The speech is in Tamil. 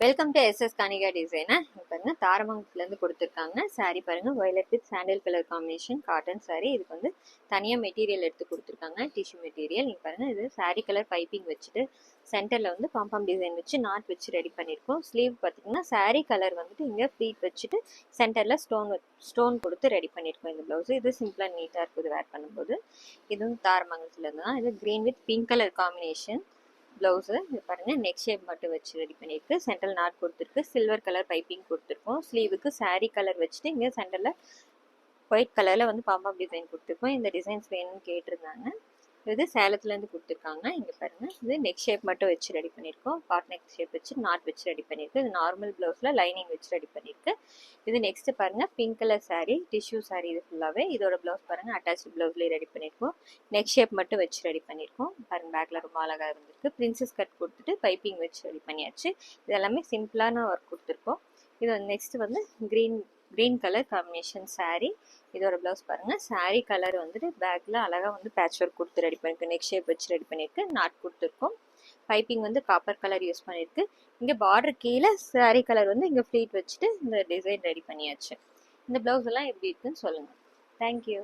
Welcome to SS Kanika designer. பாருங்க தாரமங்கலத்துலேருந்து கொடுத்துருக்காங்க. சாரீ பாருங்க violet with sandal colour combination cotton sari. இதுக்கு வந்து தனியாக மெட்டீரியல் எடுத்து கொடுத்துருக்காங்க, டிஷ்யூ மெட்டீரியல். நீங்கள் பாருங்க இது சாரீ கலர் பைப்பிங் வச்சுட்டு சென்டரில் வந்து பாம்பாம் டிசைன் வச்சு நாட் வச்சு ரெடி பண்ணியிருக்கோம். ஸ்லீவ் பார்த்தீங்கன்னா சாரீ கலர் வந்துட்டு இங்கே ஃப்ளீட் வச்சுட்டு சென்டரில் ஸ்டோன் கொடுத்து ரெடி பண்ணியிருக்கோம். இந்த ப்ளவுஸ் இது சிம்பிளாக நீட்டாக இருக்குது வேர் பண்ணும்போது. இதுவும் தாரமங்கலத்துலேருந்து தான். இது green with pink colour combination blouse. இது பாருங்கள் நெக் ஷேப் மட்டும் வச்சு ரெடி பண்ணியிருக்கு. சென்ட்ரல் நாட் கொடுத்துருக்கு. சில்வர் கலர் பைப்பிங் கொடுத்துருக்கோம். ஸ்லீவுக்கு சாரீ கலர் வச்சுட்டு இங்கே சென்டரில் ஒயிட் கலரில் வந்து பாம்பாம் டிசைன் கொடுத்துருக்கோம். இந்த டிசைன்ஸ் வேணும்னு கேட்டிருந்தாங்க. இது சேலத்துலேருந்து கொடுத்துருக்காங்க. இங்கே பாருங்கள் இது நெக் ஷேப் மட்டும் வச்சு ரெடி பண்ணியிருக்கோம். பாட் நெக் ஷேப் வச்சு நாட் வச்சு ரெடி பண்ணியிருக்கு. இது நார்மல் ப்ளவுஸில் லைனிங் வச்சு ரெடி பண்ணியிருக்கு. இது நெக்ஸ்ட்டு பாருங்கள் pink colour sari, tissue sari. இது ஃபுல்லாகவே இதோட ப்ளவுஸ் பாருங்கள் அட்டாச்சு ப்ளவுஸ்லேயே ரெடி பண்ணியிருக்கோம். நெக் ஷேப் மட்டும் வச்சு ரெடி பண்ணியிருக்கோம். பாருங்கள் பேக்கில் ரொம்ப அழகாக இருந்திருக்கு. பிரின்சஸ் கட் கொடுத்துட்டு பைப்பிங் வச்சு ரெடி பண்ணியாச்சு. இது எல்லாமே சிம்பிளான ஒர்க் கொடுத்துருக்கோம். இது நெக்ஸ்ட்டு வந்து க்ரீன் கலர் காம்பினேஷன் சாரீ. இதோட ப்ளவுஸ் பாருங்கள் சாரீ கலர் வந்துட்டு பேக்கில் அழகாக வந்து பேட்ச் ஒர்க் கொடுத்து ரெடி பண்ணியிருக்கு. நெக் ஷேப் வச்சு ரெடி பண்ணியிருக்கு. நாட் கொடுத்துருக்கோம். பைப்பிங் வந்து காப்பர் கலர் யூஸ் பண்ணியிருக்கு. இங்கே பார்டர் கீழே சாரீ கலர் வந்து இங்கே ஃப்ளீட் வச்சுட்டு இந்த டிசைன் ரெடி பண்ணியாச்சு. இந்த ப்ளவுஸ் எல்லாம் எப்படி இருக்குன்னு சொல்லுங்கள். தேங்க்யூ.